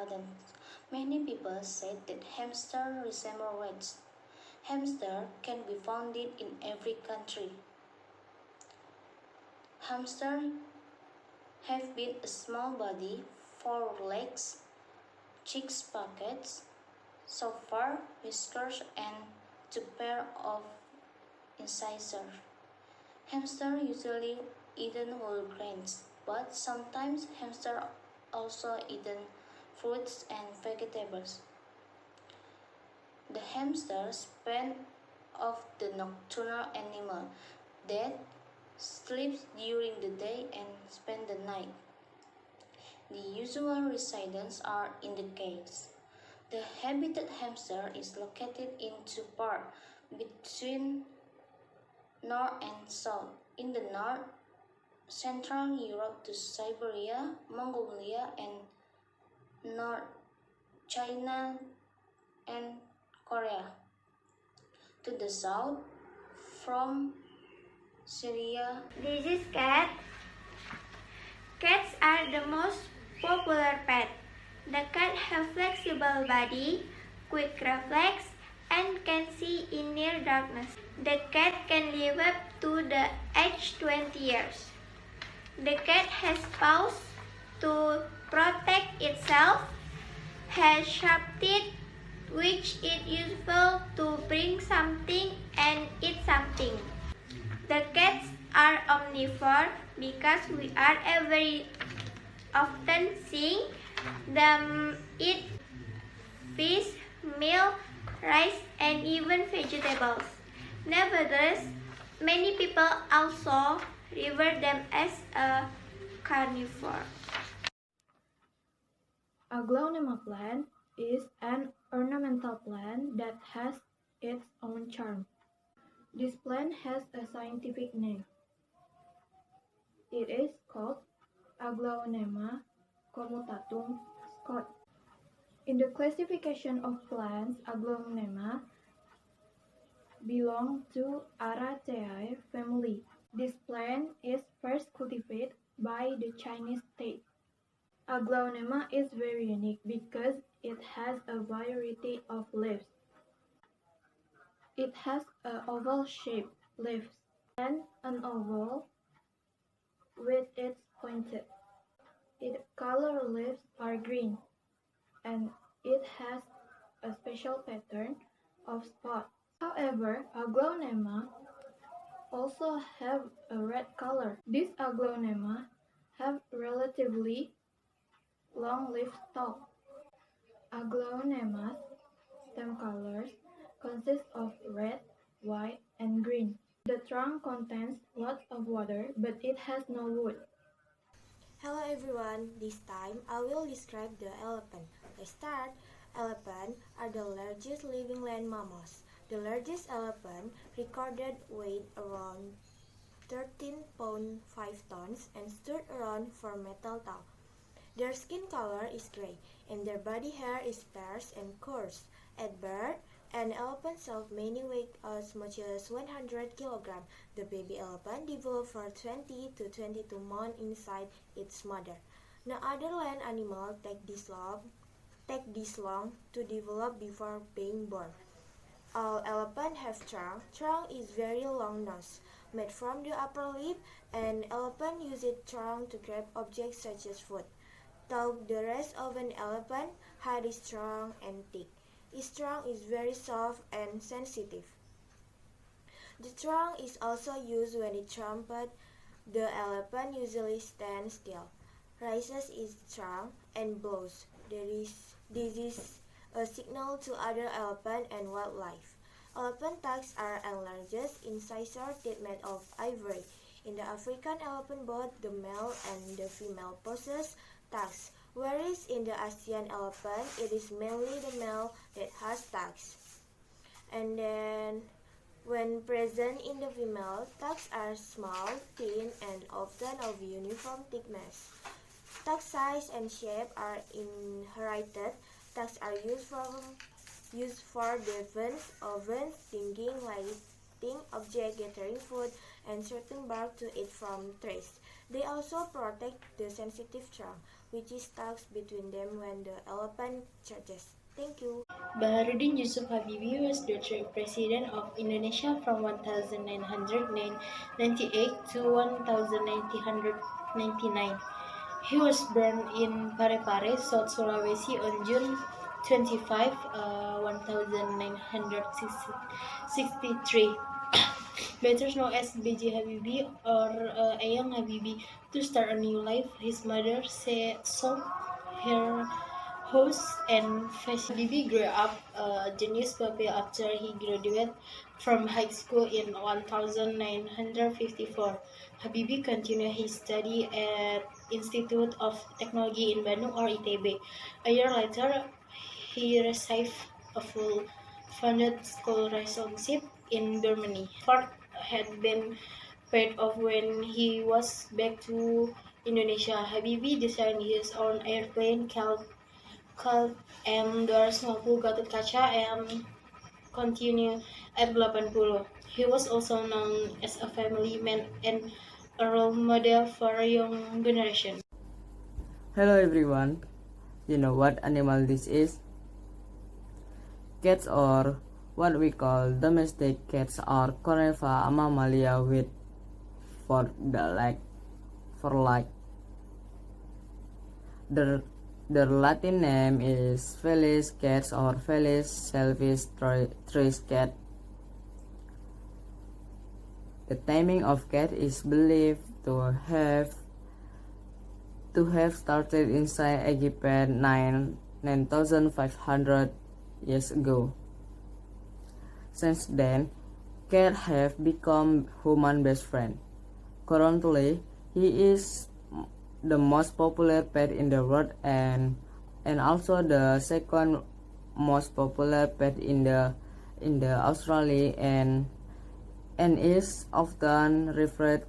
rodents. Many people say that hamsters resemble rats. Hamsters can be found in every country. Hamsters have been a small body, 4 legs, 6 pockets, so far whiskers and 2 pair of incisors. Hamsters usually eat whole grains, but sometimes hamsters also eat fruits and vegetables. The hamster span of the nocturnal animal that sleeps during the day and spends the night. The usual residents are in the caves. The habitat hamster is located in 2 parts between north and south. In the north, Central Europe to Siberia, Mongolia, and North China and Korea. To the south, from Syria. This is cat. Cats are the most popular pet. The cat have flexible body, quick reflex, and can see in near darkness. The cat can live up to the age 20 years. The cat has paws to protect itself, has sharp teeth which is useful to bring something and eat something. The cats are omnivore because we are very often seeing them eat fish, milk, rice, and even vegetables. Nevertheless, many people also regard them as a carnivore. Aglaonema plant is an ornamental plant that has its own charm. This plant has a scientific name. It is called Aglaonema commutatum Scott. In the classification of plants, Aglaonema belong to Araceae family. This plant is first cultivated by the Chinese state. Aglaonema is very unique because it has a variety of leaves. It has an oval-shaped leaves and an oval with its pointed. Its color leaves are green, and it has a special pattern of spots. However, Aglaonema also have a red color. These Aglaonema have relatively long leaf stalk. Aglaonema's stem colors consist of red, white, and green. The trunk contains lots of water, but it has no wood. Hello everyone, this time I will describe the elephant. Let's start. Elephants are the largest living land mammals. The largest elephant recorded weighed around 13.5 tons and stood around 4 meters tall. Their skin color is gray, and their body hair is sparse and coarse. At birth, an elephant self may weigh as much as 100 kg. The baby elephant develops for 20 to 22 months inside its mother. No other land animal take this long to develop before being born. All elephants have trunk. Trunk is very long nose, made from the upper lip, and elephant use its trunk to grab objects such as food. Though the rest of an elephant head is strong and thick. Its trunk is very soft and sensitive. The trunk is also used when it trumpet. The elephant usually stands still, raises its trunk, and blows. This is a signal to other elephants and wildlife. Elephant tusks are enlarged incisor teeth made of ivory. In the African elephant both the male and the female possess tusks, whereas in the Asian elephant it is mainly the male that has tusks. And then when present in the female, tusks are small, thin, and often of uniform thickness. Tusk size and shape are inherited. Tusks are used for defense, ovens, digging, lighting objects, gathering food, and certain bark to eat from trees. They also protect the sensitive trunk. which is talks between them when the elephant charges. Thank you. Baharudin Yusuf Habibie was the third president of Indonesia from 1998 to 1999. He was born in Parepare, South Sulawesi on June 25, 1963. Better known as B.J. Habibie or Eyang Habibie. To start a new life, his mother sold her house and fashion. Habibie grew up a genius pupil after he graduated from high school in 1954. Habibie continued his study at Institute of Technology in Bandung or ITB. A year later, he received a full funded scholarship in Germany. Ford had been paid off when he was back to Indonesia. Habibie designed his own airplane called M250 Gatot Kaca and continued at 80. He was also known as a family man and a role model for a young generation. Hello everyone. You know what animal this is? Cats, or what we call domestic cats, are carnivora mammalia with four legs. The Latin name is Felis cats or Felis silvestris cat. The taming of cat is believed to have started inside Egypt 9,500 years ago. Since then, cats have become human best friend. Currently, he is the most popular pet in the world and also the second most popular pet in the Australia and is often referred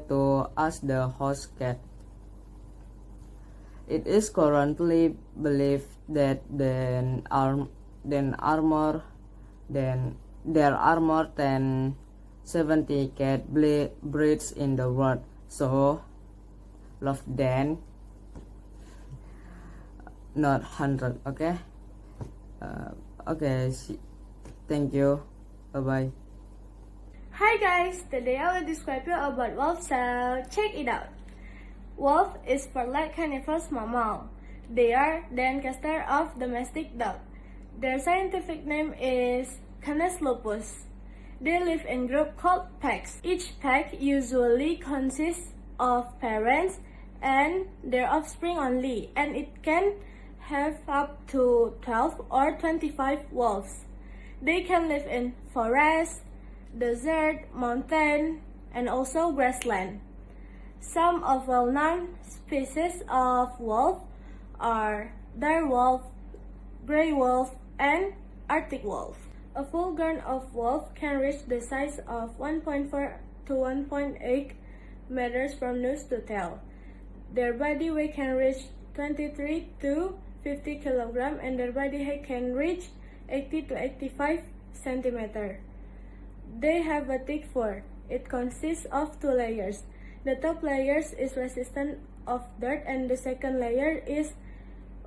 to as the house cat. It is currently believed that there are more than 70 cat breeds in the world. So, love them, not 100. Okay. Okay. Thank you. Bye bye. Hi guys, today I will describe you about wolf, so check it out. Wolf is bird-like carnivorous mammal. They are the ancestor of domestic dog. Their scientific name is Canis lupus. They live in groups called packs. Each pack usually consists of parents and their offspring only, and it can have up to 12 or 25 wolves. They can live in forests, desert, mountain, and also grassland. Some of well-known species of wolf are dire wolf, gray wolf, and Arctic wolf. A full-grown wolf can reach the size of 1.4 to 1.8 meters from nose to tail. Their body weight can reach 23 to 50 kilograms, and their body height can reach 80 to 85 centimeters. They have a thick fur. It consists of two layers. The top layer is resistant of dirt, and the second layer is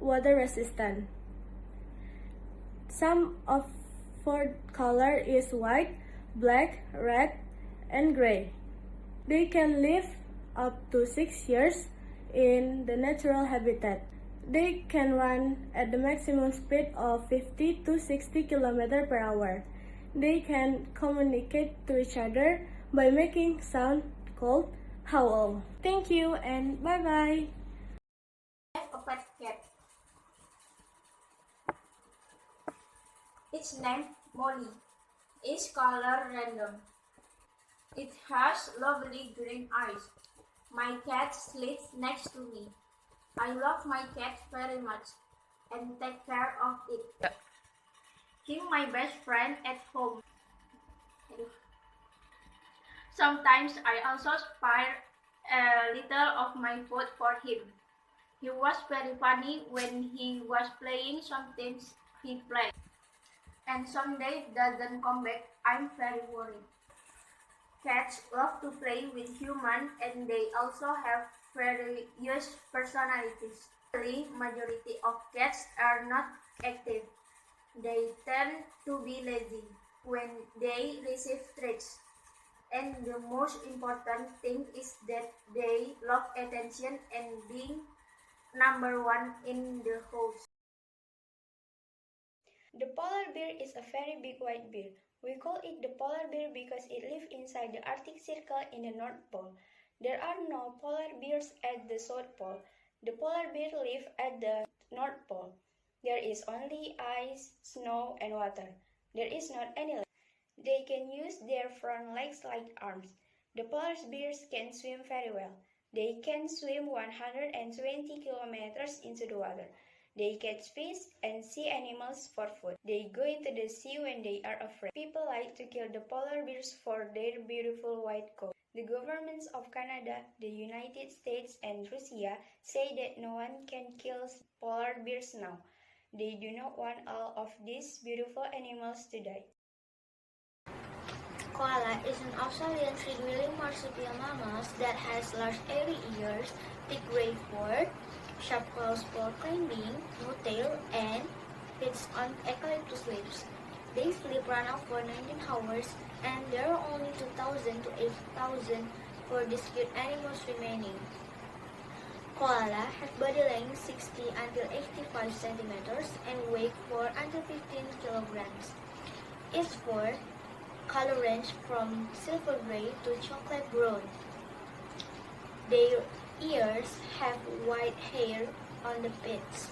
water resistant. Some of fur color is white, black, red, and gray. They can live up to 6 years in the natural habitat. They can run at the maximum speed of 50 to 60 km per hour. They can communicate to each other by making sound called howl. Thank you and bye-bye. I have a pet cat. Its name Molly. Its color random. It has lovely green eyes. My cat sleeps next to me. I love my cat very much and take care of it. He's my best friend at home. Sometimes I also spare a little of my food for him. He was very funny when he was playing. Sometimes he plays, and some days doesn't come back. I'm very worried. Cats love to play with humans, and they also have various personalities. The majority of cats are not active. They tend to be lazy when they receive treats. And the most important thing is that they love attention and being number one in the house. The polar bear is a very big white bear. We call it the polar bear because it lives inside the Arctic Circle in the North Pole. There are no polar bears at the South Pole. The polar bear live at the North Pole. There is only ice, snow, and water. There is not any land. They can use their front legs like arms. The polar bears can swim very well. They can swim 120 kilometers into the water. They catch fish and sea animals for food. They go into the sea when they are afraid. People like to kill the polar bears for their beautiful white coat. The governments of Canada, the United States, and Russia say that no one can kill polar bears now. They do not want all of these beautiful animals to die. Koala is an Australian three-wheeling marsupial mammal that has large airy ears, thick gray fur, sharp claws for climbing, no tail, and feeds on eucalyptus leaves. They sleep around for 19 hours, and there are only 2,000 to 8,000 for these cute animals remaining. Koala have body length 60 until 85 centimeters and weight 4 until 15 kilograms. Its fur color range from silver gray to chocolate brown. Their ears have white hair on the pits.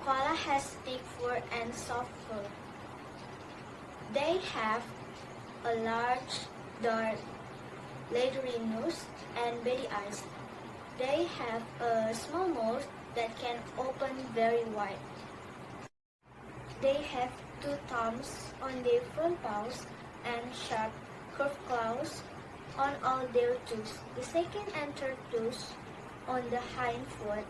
Koala has thick fur and soft fur. They have a large, dark, leathery nose and beady eyes. They have a small mouth that can open very wide. They have two thumbs on their front paws and sharp, curved claws on all their toes. The second and third toes on the hind foot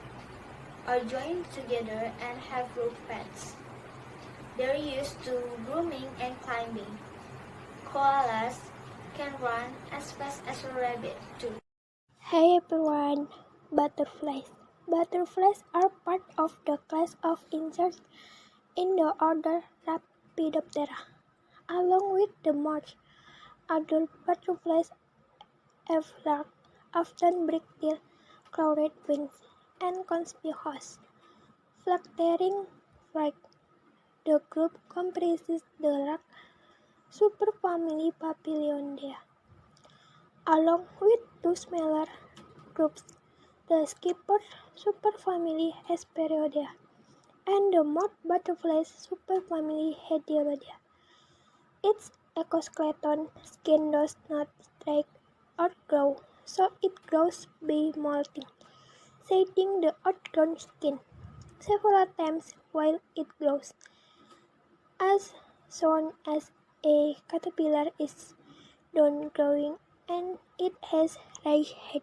are joined together and have rope pads. They're used to grooming and climbing. Koalas can run as fast as a rabbit too. Hey everyone, butterflies. Butterflies are part of the class of insects in the order Lepidoptera. Along with the moths, adult butterflies have large, often brick-tailed, clawed wings, and conspicuous, fluttering flight. The group comprises the large superfamily Papilionidea, along with two smaller groups, the skipper superfamily Hesperidea and the moth butterflies superfamily Hediodea. Its exoskeleton skin does not stretch or grow, so it grows by molting, shedding the outgrown skin several times while it grows. As soon as a caterpillar is done growing and it has raised head,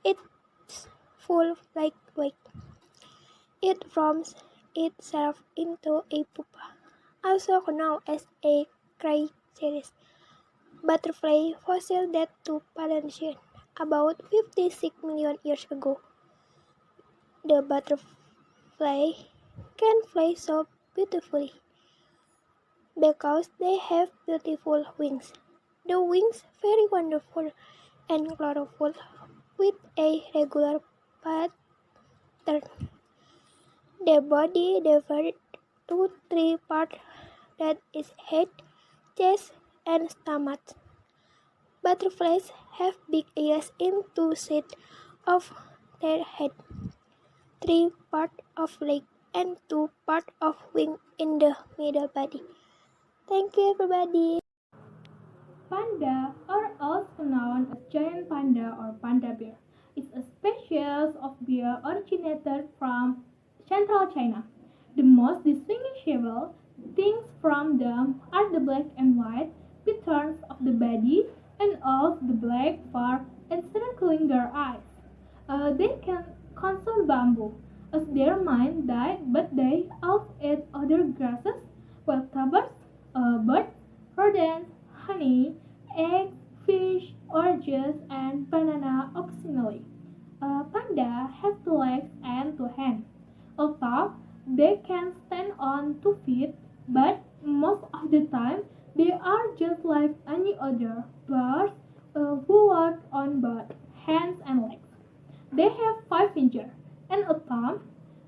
it's full lightweight. It forms itself into a pupa, also known as a chrysalis, butterfly fossil that to Paleocene about 56 million years ago. The butterfly can fly so beautifully because they have beautiful wings. The wings very wonderful and colorful with a regular pattern. Their body divided to three parts, that is head, chest, and stomach. Butterflies have big ears in two sides of their head, three parts of leg, and two parts of wing in the middle body. Thank you everybody. Panda, or also known as giant panda or panda bear, is a species of bear originated from central China. The most distinguishable things from them are the black and white patterns of the body and also the black fur encircling their eyes. They can consume bamboo as their main diet, but they also eat other grasses, wild tubers, birds, rodents, honey, eggs, fish, or oranges and banana occasionally. A panda has 2 legs and 2 hands. Although they can stand on 2 feet, but most of the time they are just like any other birds who walk on both hands and legs. They have 5 fingers and a thumb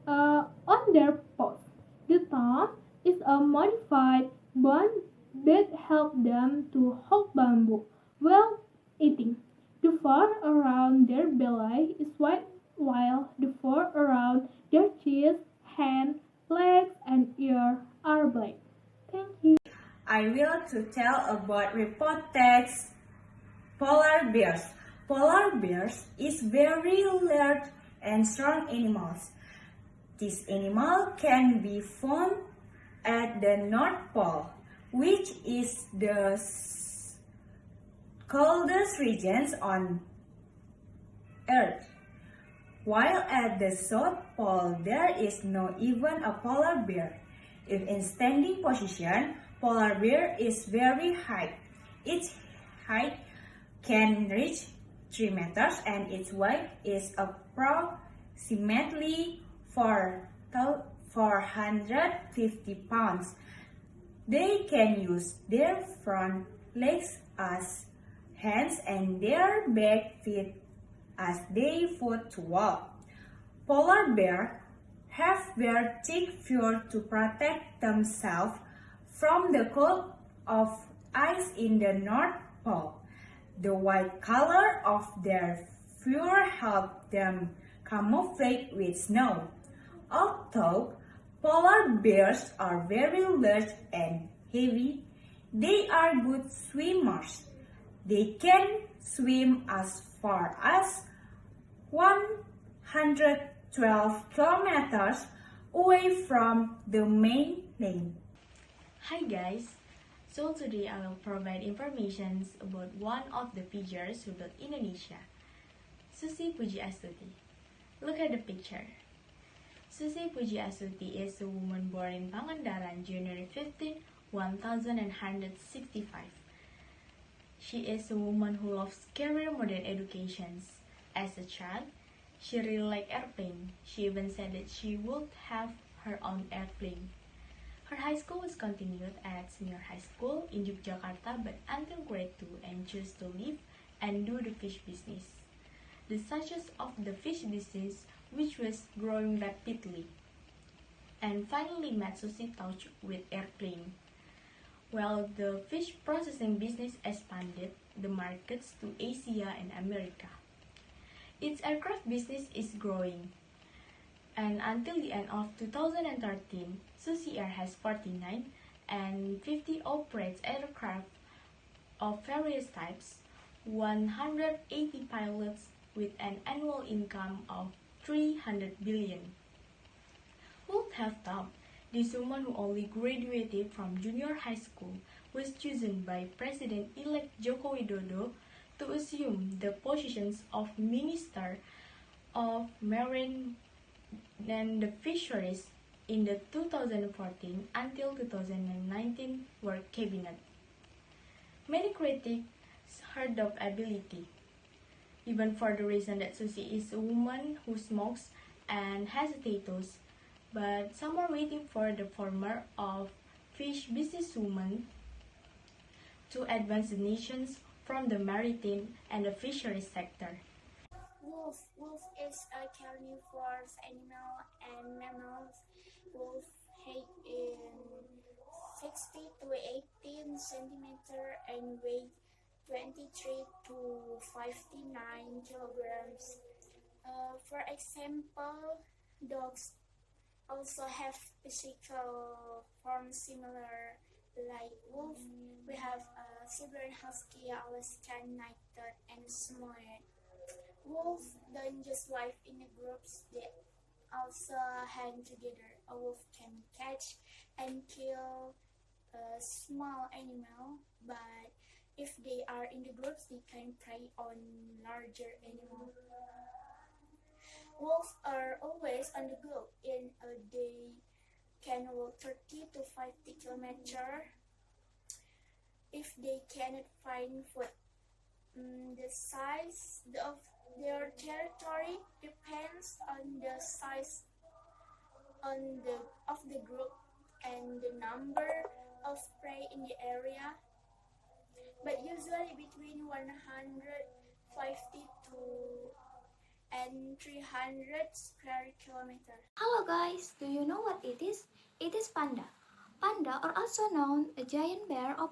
on their paws. The thumb is a modified bone that helps them to hold bamboo while eating. The fur around their belly is white, while the fur around their chest, hands, legs, and ears are black. Thank you. I will to tell about reported polar bears. Polar bears is very large and strong animals. This animal can be found at the North Pole, which is the coldest regions on Earth. While at the South Pole there is no even a polar bear. If in standing position, polar bear is very high. Its height can reach 3 meters and its weight is approximately 450 pounds. They can use their front legs as hands and their back feet as their foot to walk. Polar bears have very thick fur to protect themselves from the cold of ice in the North Pole. The white color of their fur helps them camouflage with snow. Although polar bears are very large and heavy, they are good swimmers. They can swim as far as 112 kilometers away from the mainland. Hi guys, so today I will provide information about one of the figures who built Indonesia, Susi Pujiastuti. Look at the picture. Susi Pujiastuti is a woman born in Pangandaran, January 15, 1965. She is a woman who loves career modern education. As a child, she really liked airplane. She even said that she would have her own airplane. Her high school was continued at Senior High School in Yogyakarta, but until grade 2 and chose to leave and do the fish business. The success of the fish business, which was growing rapidly, and finally made Susi touch with airplane. While the fish processing business expanded the markets to Asia and America. Its aircraft business is growing, and until the end of 2013, Susi Air has 49 and 50 operates aircraft of various types, 180 pilots with an annual income of 300 billion. Who would have thought this woman who only graduated from junior high school was chosen by President-elect Joko Widodo to assume the positions of Minister of Marine and the Fisheries in the 2014 until 2019 work cabinet. Many critics heard of ability, even for the reason that Susi is a woman who smokes and has tattoos, but some are waiting for the former of fish businesswoman to advance the nations from the maritime and the fisheries sector. Wolf. Wolf is a carnivorous animal and mammals. Wolf height in 60 to 18 centimeter and weight 23 to 59 kilograms. For example, dogs also have physical forms similar like wolf. We have Siberian Husky, Alaskan Nighthawk, and Sman. Wolves don't just live in groups, they also hang together. A wolf can catch and kill a small animal, but if they are in the groups, they can prey on larger animals. Wolves are always on the go. In a day, can walk 30 to 50 kilometers if they cannot find food. The size of their territory depends on the size of the group and the number of prey in the area, but usually between 150 to and 300 square kilometers. Hello guys, do you know what it is? It is panda. Panda, or also known a giant bear or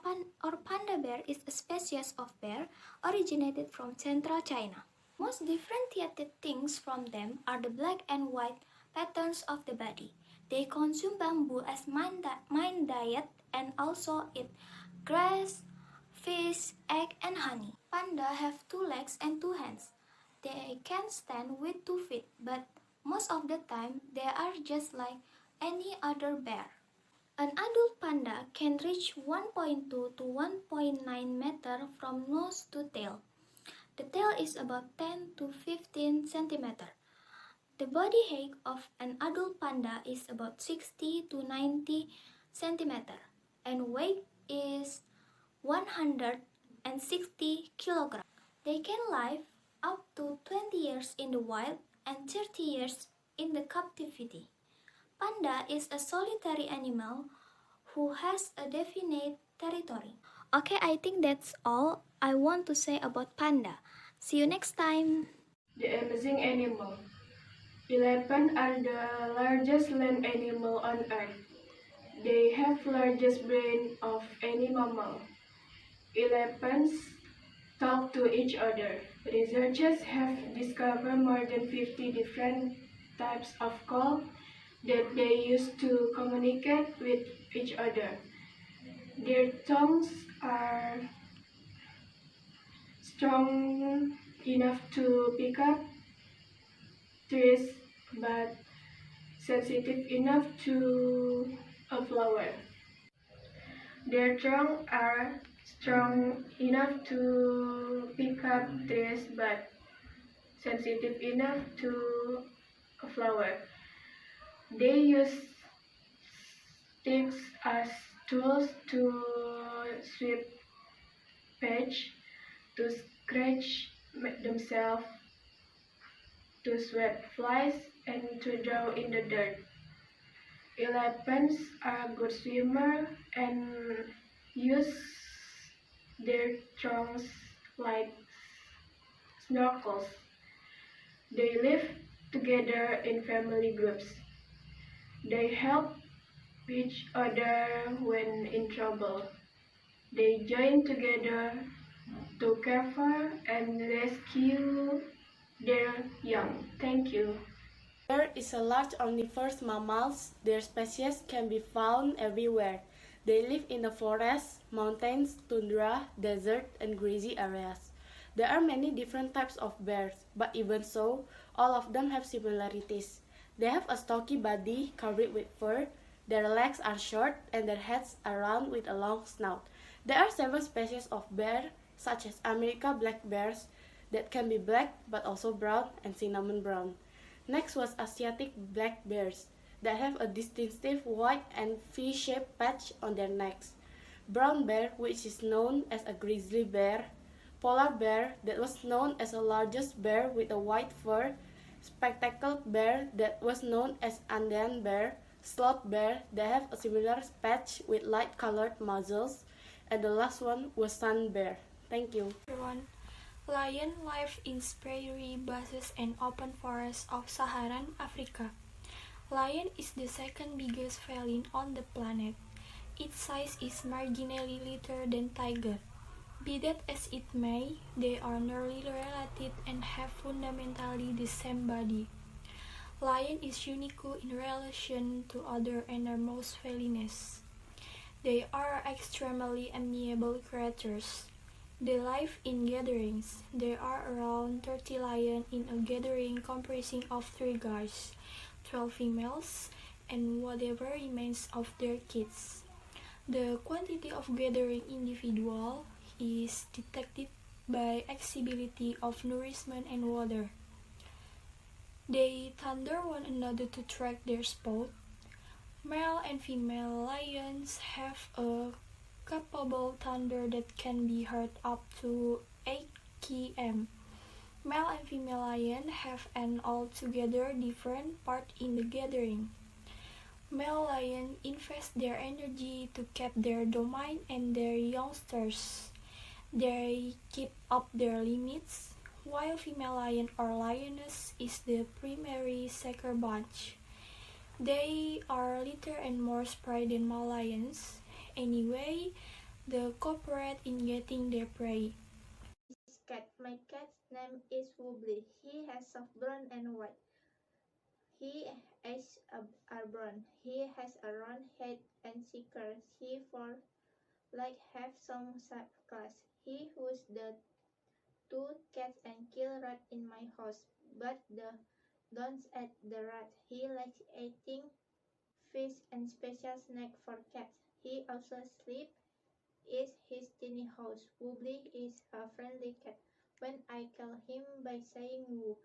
panda bear, is a species of bear originated from central China. Most differentiated things from them are the black and white patterns of the body. They consume bamboo as main diet and also eat grass, fish, egg, and honey. Panda have 2 legs and 2 hands. They can stand with 2 feet, but most of the time they are just like any other bear. An adult panda can reach 1.2 to 1.9 meter from nose to tail. The tail is about 10 to 15 centimeter. The body height of an adult panda is about 60 to 90 centimeter and weight is 160 kilograms. They can live up to 20 years in the wild and 30 years in the captivity. Panda is a solitary animal who has a definite territory. Okay, I think that's all I want to say about panda. See you next time. The amazing animal. Elephants are the largest land animal on earth. They have largest brain of any mammal. Elephants talk to each other. Researchers have discovered more than 50 different types of call that they use to communicate with each other. Their tongues are strong enough to pick up trees, but sensitive enough to a flower. Their trunks are strong enough to pick up trees, but sensitive enough to a flower. They use sticks as tools to sweep patch, to scratch themselves, to sweep flies, and to draw in the dirt. Elephants are good swimmers and use their trunks like snorkels. They live together in family groups. They help each other when in trouble. They join together to care for and rescue their young. Thank you. Bear is a large omnivorous mammal. Their species can be found everywhere. They live in the forests, mountains, tundra, desert, and grassy areas. There are many different types of bears, but even so, all of them have similarities. They have a stocky body covered with fur, their legs are short, and their heads are round with a long snout. There are several species of bear, such as American black bears, that can be black but also brown and cinnamon brown. Next was Asiatic black bears that have a distinctive white and V-shaped patch on their necks. Brown bear, which is known as a grizzly bear. Polar bear that was known as the largest bear with a white fur. Spectacled bear that was known as Andean bear. Sloth bear that have a similar patch with light-colored muzzles. And the last one was sun bear. Thank you. Everyone. Lion live in prairie basses and open forests of Saharan Africa. Lion is the second biggest feline on the planet. Its size is marginally larger than tiger. Be that as it may, they are nearly related and have fundamentally the same body. Lion is unique in relation to other enormous felines. They are extremely amiable creatures. They live in gatherings. There are around 30 lions in a gathering comprising of 3 guards, 12 females, and whatever remains of their kids. The quantity of gathering individual is detected by accessibility of nourishment and water. They thunder one another to track their sport. Male and female lions have a capable thunder that can be heard up to 8 km. Male and female lion have an altogether different part in the gathering. Male lions invest their energy to keep their domain and their youngsters. They keep up their limits, while female lion or lioness is the primary seeker bunch. They are lighter and more spry than male lions. Anyway, they cooperate in getting their prey. Cat. My cat's name is Wobbly. He has soft brown and white. His eyes are brown. He has a round head and sickles. He falls like have some class. He was the two cats and kill rat in my house, but don't eat the rat. He likes eating fish and special snack for cats. He also sleeps in his tiny house. Wobbly is a friendly cat. When I call him by saying woo,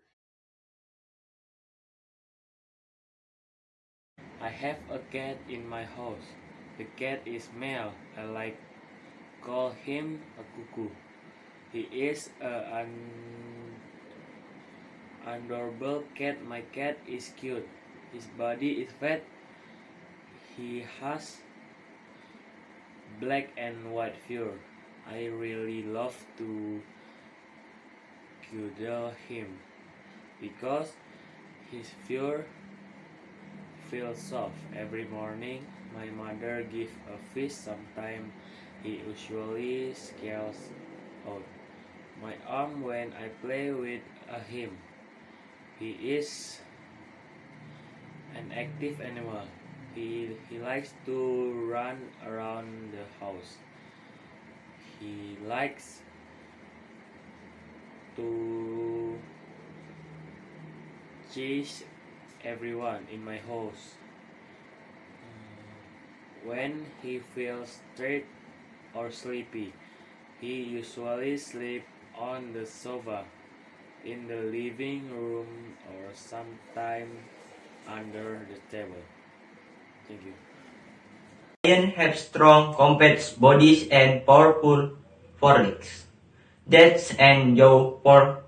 I have a cat in my house. The cat is male. I like call him a cuckoo. He is an adorable cat. My cat is cute. His body is fat. He has black and white fur. I really love to cuddle him because his fur feels soft. Every morning my mother gives a fish. Sometimes he usually scales out my arm when I play with him. He is an active animal. He likes to run around the house. He likes to chase everyone in my house. When he feels tired or sleepy, he usually sleeps on the sofa, in the living room, or sometimes under the table. Thank you. Lions have strong, compact bodies and powerful forelegs that enjoy for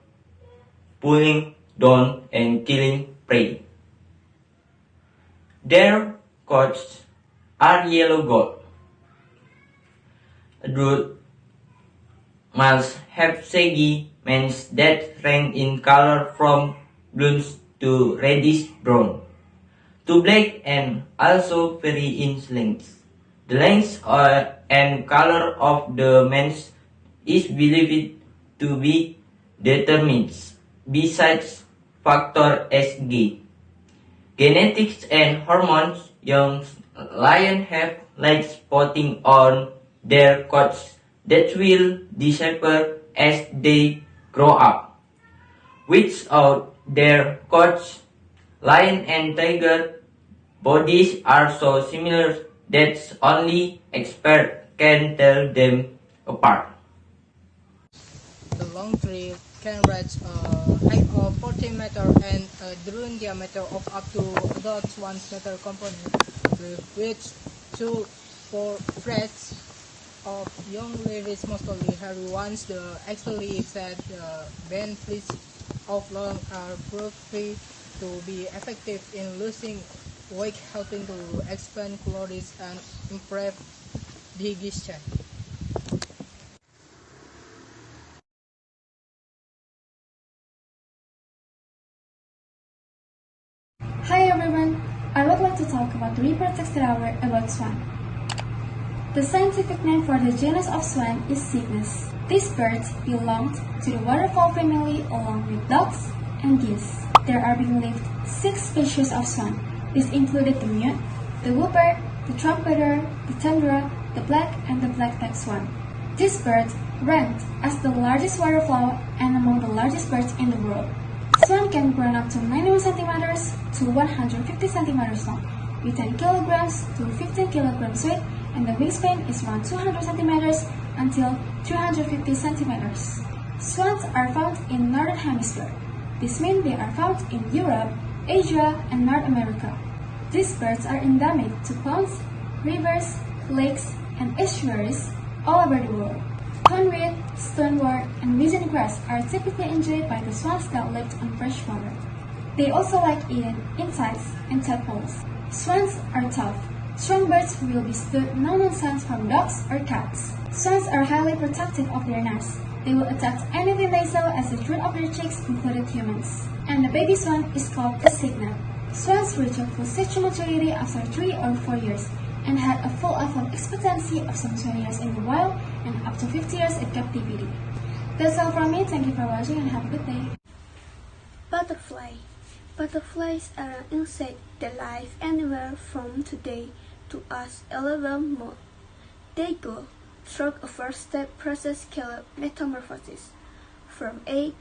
pulling down and killing prey. Their coats are yellow gold. Adult males have shaggy manes that range in color from blonde to reddish brown to black and also vary in length. The length and color of the manes is believed to be determined besides factor SG. Genetics and hormones. Young lions have light spotting on their coats that will disappear as they grow up. Without their coats, lion and tiger bodies are so similar that only experts can tell them apart. The long tree can reach a height of 40 meters and a drone diameter of up to about 1 meter component, with which 2-4 threads of young leaves, mostly hairy ones. The actually said the benefits of long are proved to be effective in losing weight, helping to expand calories and improve digestion. Hi everyone, I would like to talk about the reproductive hour about swan. The scientific name for the genus of swan is Cygnus. These birds belong to the waterfowl family along with ducks and geese. There are believed 6 species of swan. These included the mute, the whooper, the trumpeter, the tundra, the black, and the black-backed swan. These birds ranked as the largest waterfowl and among the largest birds in the world. Swan can grow up to 91 centimeters to 150 centimeters long, with 10 kilograms to 15 kilograms weight, and the wingspan is around 200 centimeters until 350 centimeters. Swans are found in Northern Hemisphere. This means they are found in Europe, Asia, and North America. These birds are endemic to ponds, rivers, lakes, and estuaries all over the world. Hornweed, stonewort, and resin grass are typically enjoyed by the swans that live on fresh water. They also like eating insects and tadpoles. Swans are tough. Strong birds will withstand no nonsense from dogs or cats. Swans are highly protective of their nests. They will attack anything they saw as the fruit of their chicks, including humans. And the baby swan is called a cygnet. Swans reach a full sexual maturity after 3 or 4 years, and had a full life expectancy of some 20 years in the wild and up to 50 years in captivity. That's all from me. Thank you for watching and have a good day. Butterfly. Butterflies are an insect that live anywhere from today to us 11 months. They go through a first-step process called metamorphosis, from egg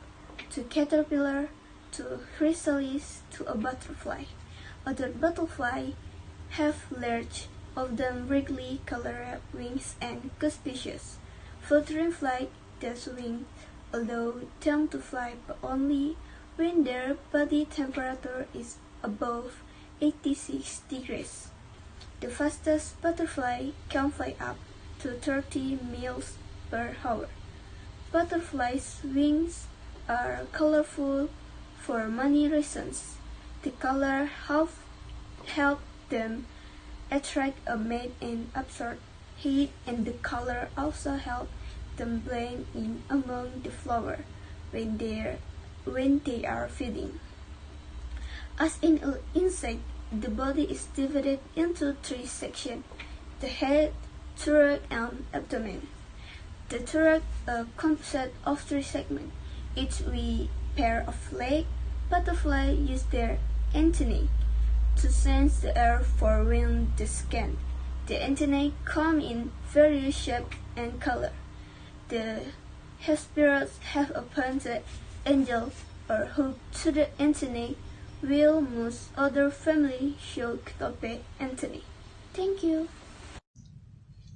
to caterpillar to chrysalis to a butterfly. Other butterflies have large, often brightly colored wings and cuspicious, fluttering flight that wings allow them to fly but only when their body temperature is above 86 degrees. The fastest butterfly can fly up to 30 miles per hour. Butterflies' wings are colorful for many reasons. The color help them attract a mate and absorb heat, and the color also help them blend in among the flower when they are feeding. As in an insect, the body is divided into 3 sections: the head, thorax, and abdomen. The thorax consists of 3 segments, each with pair of legs. Butterflies use their antennae to sense the air for wind the scan. The antennae come in various shapes and color. The Hesperus have a pointed angle or hook to the antennae, while most other families show tope antennae. Thank you.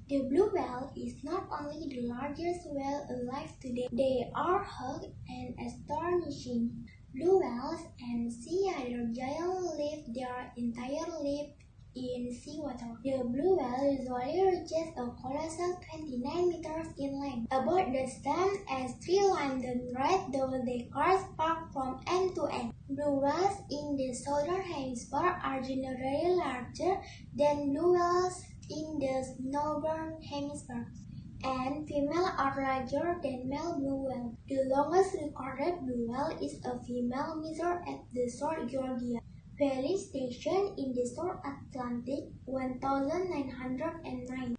The blue whale is not only the largest whale alive today, they are huge and astonishing. Blue whales and sea otter giants live their entire life in seawater. The blue whale usually reaches a colossal 29 meters in length, about the same as 3 London Bridge, though they cars park from end to end. Blue whales in the southern hemisphere are generally larger than blue whales in the northern hemisphere, and female are larger than male blue whale. The longest recorded blue whale is a female measured at the South Georgia Valley Station in the South Atlantic, 1909.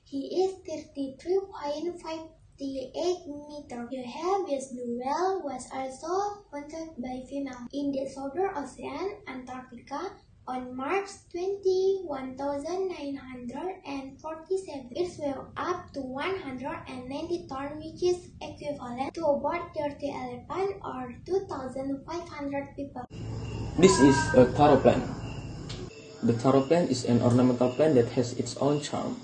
He is 33.58 meters. The heaviest blue whale was also hunted by female in the Southern Ocean, Antarctica, on March 20, 1947. It swelled up to 190 tons, which is equivalent to about 30 elephants or 2,500 people. This is a taro plant. The taro plant is an ornamental plant that has its own charm.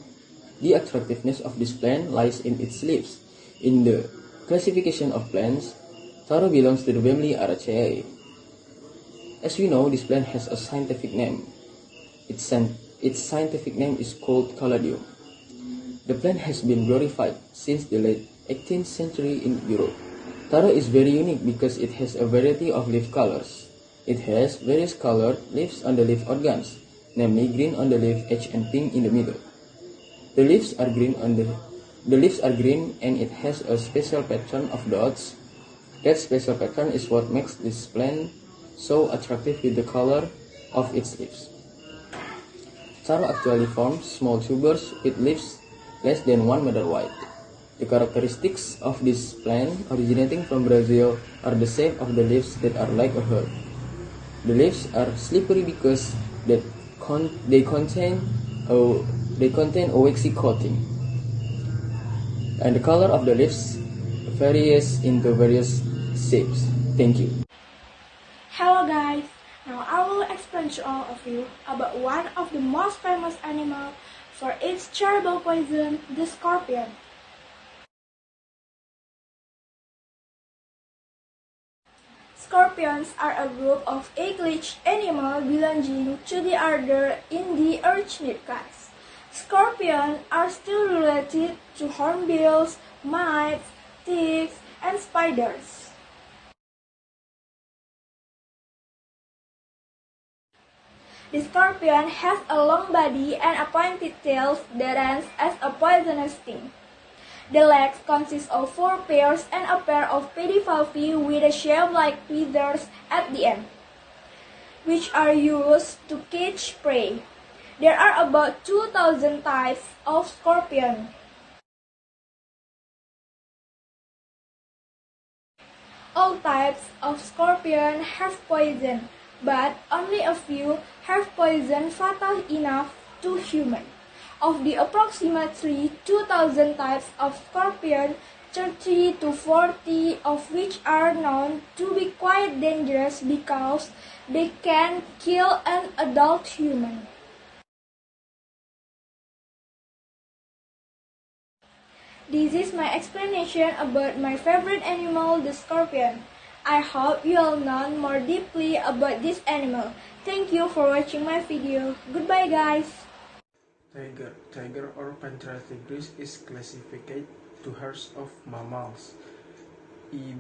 The attractiveness of this plant lies in its leaves. In the classification of plants, taro belongs to the family Araceae. As we know, this plant has a scientific name. Its scientific name is called caladium. The plant has been glorified since the late 18th century in Europe. Taro is very unique because it has a variety of leaf colors. It has various colored leaves on the leaf organs, namely green on the leaf edge and pink in the middle. The leaves are green and it has a special pattern of dots. That special pattern is what makes this plant so attractive with the color of its leaves. Taro actually forms small tubers with leaves less than 1 meter wide. The characteristics of this plant originating from Brazil are the shape of the leaves that are like a heart. The leaves are slippery because they contain a waxy coating, and the color of the leaves varies into various shapes. Thank you. Hello guys, now I will explain to all of you about one of the most famous animals for its terrible poison, the scorpion. Scorpions are a group of egg-laying animals belonging to the order in the arachnid class. Scorpions are still related to hornbills, mites, ticks, and spiders. The scorpion has a long body and a pointed tail that ends as a poisonous sting. The legs consist of 4 pairs and a pair of pedipalpi with a shape like tweezers at the end, which are used to catch prey. There are about 2,000 types of scorpion. All types of scorpion have poison, but only a few have poison fatal enough to humans. Of the approximately 2,000 types of scorpion, 30 to 40 of which are known to be quite dangerous because they can kill an adult human. This is my explanation about my favorite animal, the scorpion. I hope you all know more deeply about this animal. Thank you for watching my video. Goodbye guys! Tiger or Panthera tigris is classified to herds of mammals. The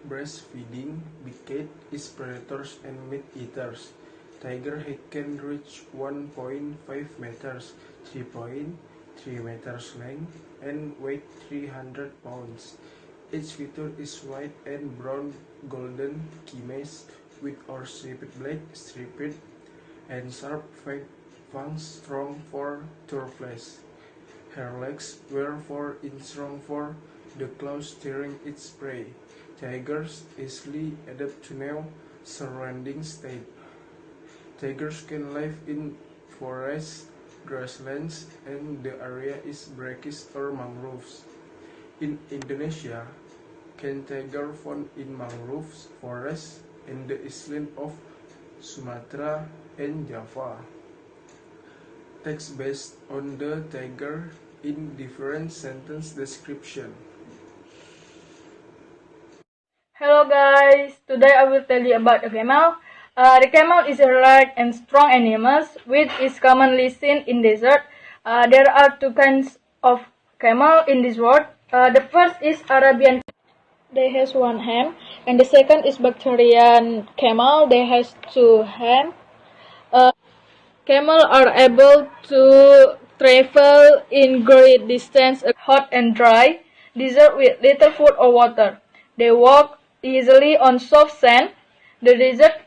breastfeeding big cat is predators and meat eaters. Tiger height can reach 1.5 meters, 3.3 meters length, and weight 300 pounds. Its feature is white and brown golden keys with or striped and sharp fangs strong for flesh. Her legs were 4 inches long for the claws tearing its prey. Tigers easily adapt to new surrounding state. Tigers can live in forests, grasslands, and the area is brackish or mangroves. In Indonesia, can tiger found in mangroves forests in the island of Sumatra and Java. Text based on the tiger in different sentence description. Hello guys, today I will tell you about a camel. The camel is a large and strong animal which is commonly seen in desert. There are 2 kinds of camel in this world. The first is Arabian. They has 1 hand, and the second is Bactrian camel. They has 2 hands. Camels are able to travel in great distance, hot and dry, desert with little food or water. They walk easily on soft sand. The desert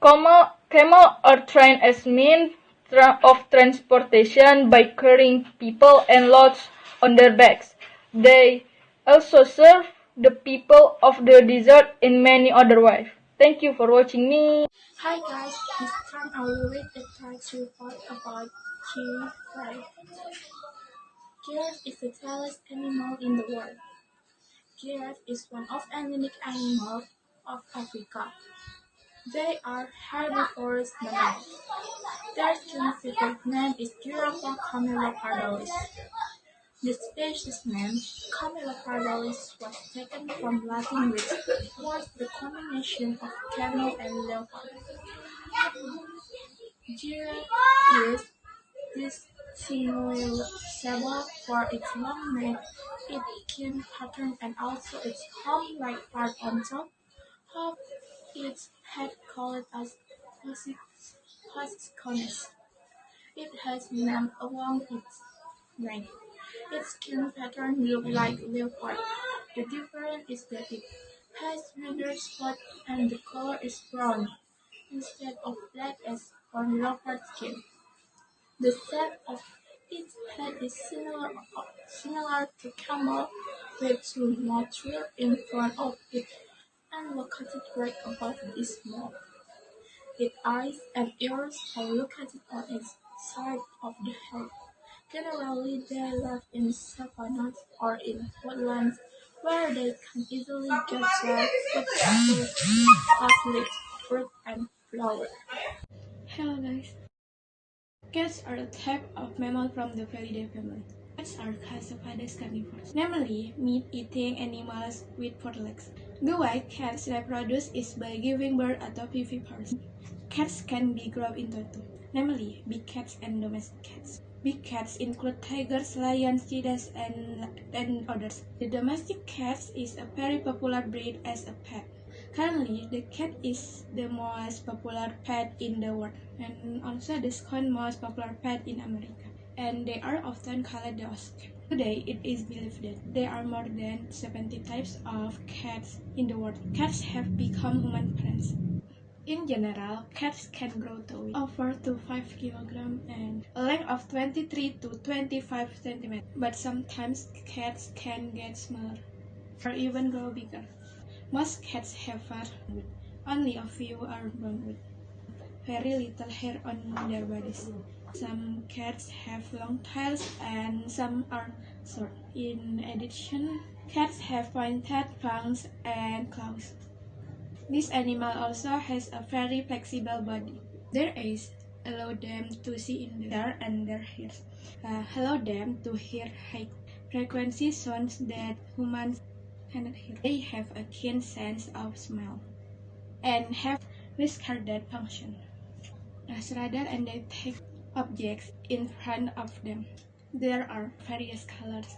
camel are trained as means of transportation by carrying people and loads on their backs. They also serve the people of the desert in many other ways. Thank you for watching me. Hi guys, this time I will read a text report about giraffe. Giraffe is the tallest animal in the world. Giraffe is one of the endemic animals of Africa. They are herbivorous mammals. Their scientific name is Giraffa camelopardalis. The species name camelopardalis was taken from Latin which was the combination of camel and leopard. Giraffe is distinguishable for its long neck, its skin pattern, and also its horn-like part on top of its head called as hosicconus. It has name along its neck. Its skin pattern looks like leopard. The difference is that it has bigger spots and the color is brown instead of black as on leopard skin. The shape of its head is similar to camel, with 2 nostrils in front of it and located right above its mouth. Its eyes and ears are located on its side of the head. Generally, they live in savannas or in woodlands where they can easily get their food of leaves, fruit, and flowers. Hello guys. Cats are a type of mammal from the Felidae family. Cats are classified as carnivores, namely meat-eating animals with 4 legs. The way cats reproduce is by giving birth to viviparous. Cats can be grouped into 2, namely big cats and domestic cats. Big cats include tigers, lions, cheetahs, and others. The domestic cat is a very popular breed as a pet. Currently, the cat is the most popular pet in the world and also the second most popular pet in America. And they are often called the house cat. Today, it is believed that there are more than 70 types of cats in the world. Cats have become human friends. In general, cats can grow to over to 5 kilograms and a length of 23 to 25 centimeters. But sometimes cats can get smaller or even grow bigger. Most cats have fur, only a few are brown with very little hair on their bodies. Some cats have long tails and some are short. In addition, cats have pointed fangs and claws. This animal also has a very flexible body. Their eyes allow them to see in the dark and their ears allow them to hear high frequency sounds that humans cannot hear. They have a keen sense of smell and have whiskers that function as radar and detect objects in front of them. There are various colors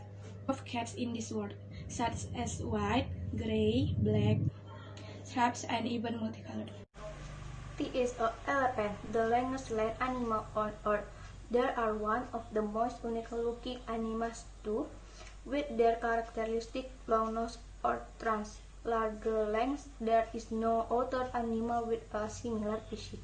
of cats in this world, such as white, gray, black, stripes, and even multicolored. T is an elephant, the longest land animal on Earth. They are one of the most unique-looking animals too, with their characteristic long nose or trunk. Larger length, there is no other animal with a similar species.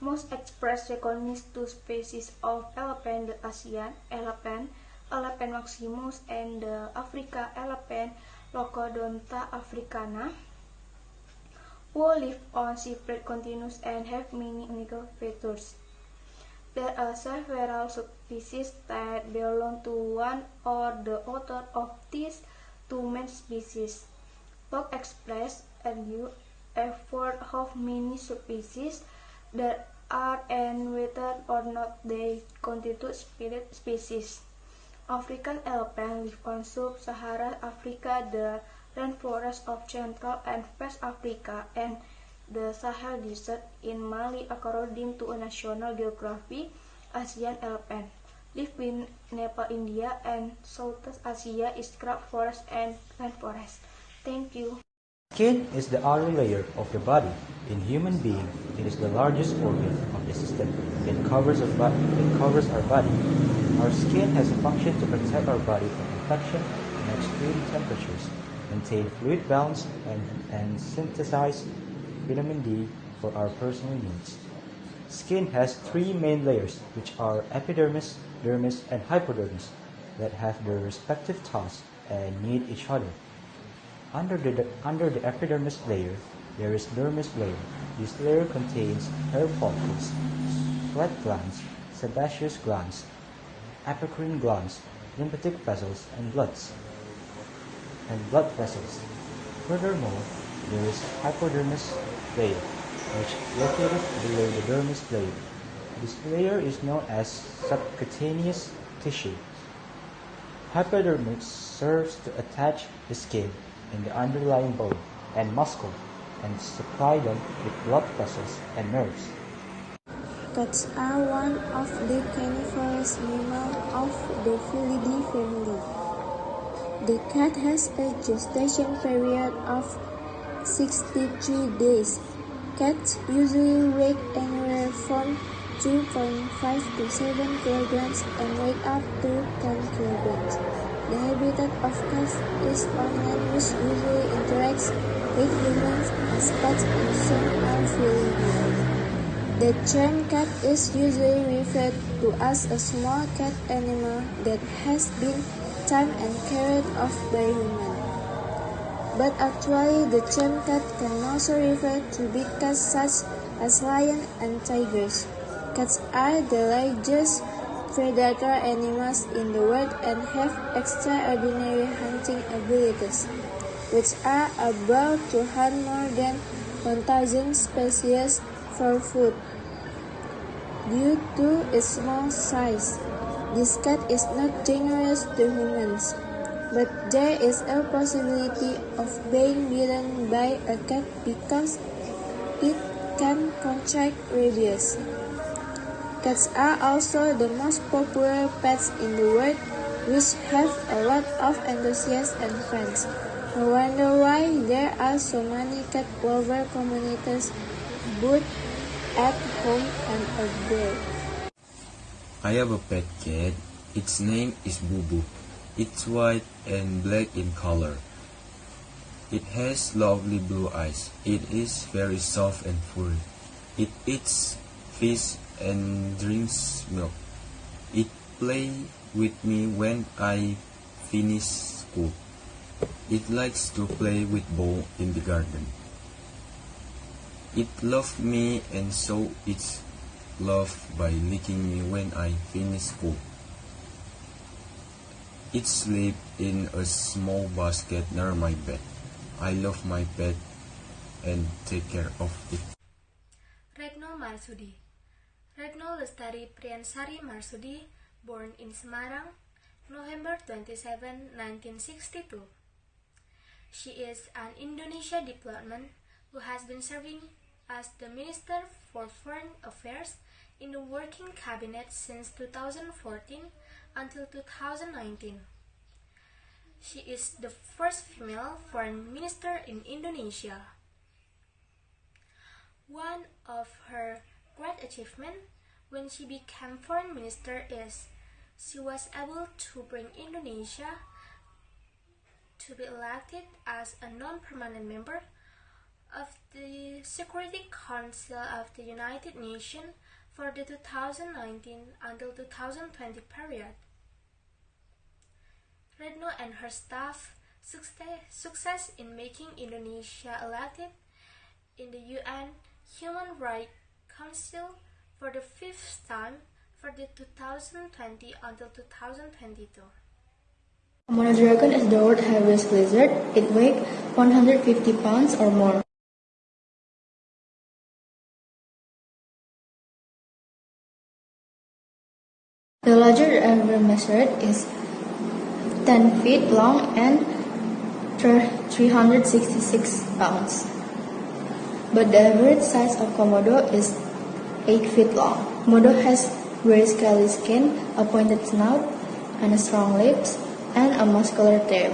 Most express recognize two species of elephant: the Asian elephant, Elephant maximus, and the African elephant, Locodonta africana, who live on separate continents and have many unique features. There are several subspecies that belong to one or the other of these two main species. Both express argue effort how many subspecies there are and whether or not they constitute species. African elephant live on sub-Saharan Africa, the rainforests of Central and West Africa, and the Sahel Desert in Mali. According to National Geographic, Asian elephant live in Nepal, India, and Southeast Asia is scrub forest and rainforest. Thank you. Skin is the outer layer of the body. In human being, it is the largest organ of the system. It covers our body. Our skin has a function to protect our body from infection and extreme temperatures, maintain fluid balance, and synthesize vitamin D for our personal needs. Skin has three main layers, which are epidermis, dermis, and hypodermis, that have their respective tasks and need each other. Under the epidermis layer, there is dermis layer. This layer contains hair follicles, sweat glands, sebaceous glands, apocrine glands, lymphatic vessels, and blood vessels. Furthermore, there is hypodermis layer, which is located below the dermis layer. This layer is known as subcutaneous tissue. Hypodermis serves to attach the skin in the underlying bone and muscle and supply them with blood vessels and nerves. Cats are one of the carnivorous mammals of the Felidae family. The cat has a gestation period of 63 days. Cats usually weigh anywhere from 2.5 to 7 kilograms and weigh up to 10 kilograms. The habitat of cats is on land which usually interacts with humans as pets and some are feline. The chain cat is usually referred to as a small cat animal that has been tamed and carried off by humans. But actually, the chain cat can also refer to big cats such as lions and tigers. Cats are the largest predator animals in the world and have extraordinary hunting abilities, which are able to hunt more than 1,000 species for food. Due to its small size, this cat is not dangerous to humans, but there is a possibility of being bitten by a cat because it can contract rabies. Cats are also the most popular pets in the world, which have a lot of enthusiasts and fans. I wonder why there are so many cat lover communities both at home and abroad. I have a pet cat. Its name is Bubu. It's white and black in color. It has lovely blue eyes. It is very soft and furry. It eats fish and drinks milk. It plays with me when I finish school. It likes to play with ball in the garden. It loves me and shows its love by licking me when I finish school. It sleeps in a small basket near my bed. I love my pet and take care of it. Retno Marsudi. Retno Lestari Priyansari Marsudi, born in Semarang, November 27, 1962. She is an Indonesia diplomat who has been serving as the Minister for Foreign Affairs in the Working Cabinet since 2014 until 2019. She is the first female foreign minister in Indonesia. One of her great achievements when she became foreign minister is she was able to bring Indonesia to be elected as a non-permanent member of the Security Council of the United Nations for the 2019 until 2020 period. Retno and her staff success in making Indonesia elected in the UN Human Rights Council for the 5th time for the 2020 until 2022. Komodo dragon is the world's heaviest lizard. It weighs 150 pounds or more. The largest ever measured is 10 feet long and 366 pounds. But the average size of Komodo is 8 feet long. Komodo has very scaly skin, a pointed snout, and strong lips, and a muscular tail.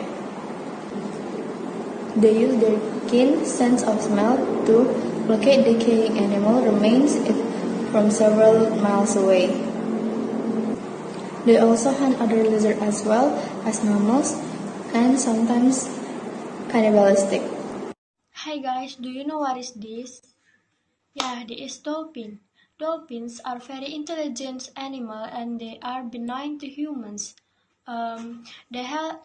They use their keen sense of smell to locate decaying animal remains from several miles away. They also hunt other lizards as well as mammals and sometimes cannibalistic. Hi guys, do you know what is this? Yeah, this is dolphin. Dolphins are very intelligent animal and they are benign to humans. They have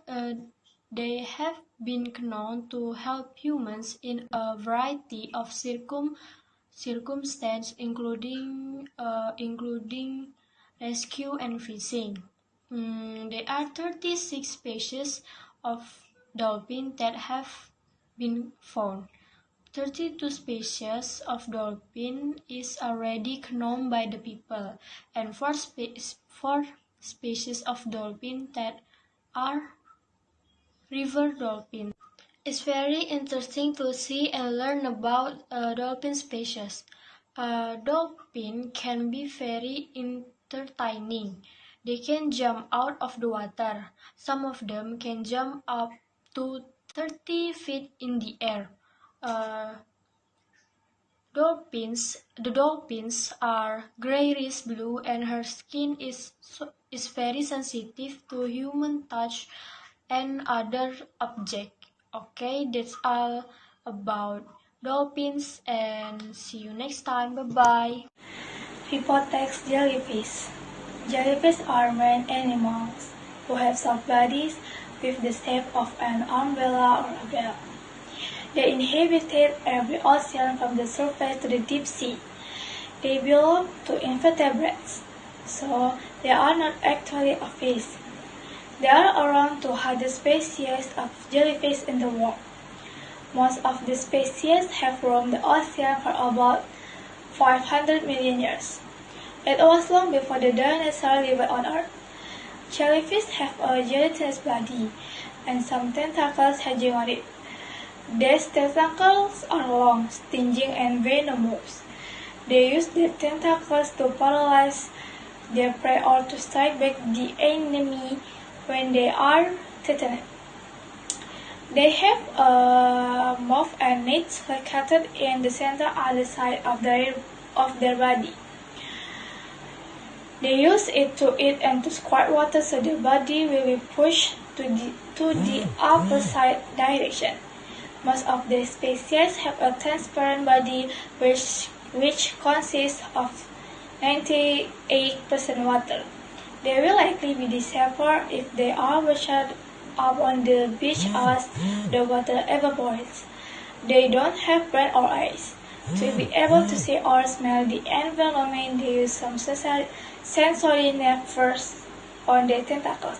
been known to help humans in a variety of circumstances, including rescue and fishing. There are 36 species of dolphin that have been found. 32 species of dolphin is already known by the people, and 4 species of dolphin that are river dolphin. It's very interesting to see and learn about dolphin species. Dolphin can be very entertaining. They can jump out of the water. Some of them can jump up to 30 feet in the air. The dolphins are grayish blue and her skin is very sensitive to human touch and other objects. Okay, that's all about dolphins and see you next time. Bye bye. Hypotex jellyfish. Jellyfish are marine animals who have soft bodies with the shape of an umbrella or a bell. They inhabited every ocean from the surface to the deep sea. They belong to invertebrates, so they are not actually a fish. There are around 200 species of jellyfish in the world. Most of the species have roamed the ocean for about 500 million years. It was long before the dinosaurs lived on Earth. Jellyfish have a gelatinous body and some tentacles hanging on it. These tentacles are long, stinging, and venomous. They use their tentacles to paralyze their prey or to strike back the enemy when they are threatened. They have a mouth and needs located in the center other side of their body. They use it to eat and to squirt water, so the body will be pushed to the opposite direction. Most of the species have a transparent body which consists of 98% water. They will likely be disappear if they are washed up on the beach as the water evaporates. They don't have brain or eyes. To be able to see or smell the environment, they use some sensory nerves on their tentacles.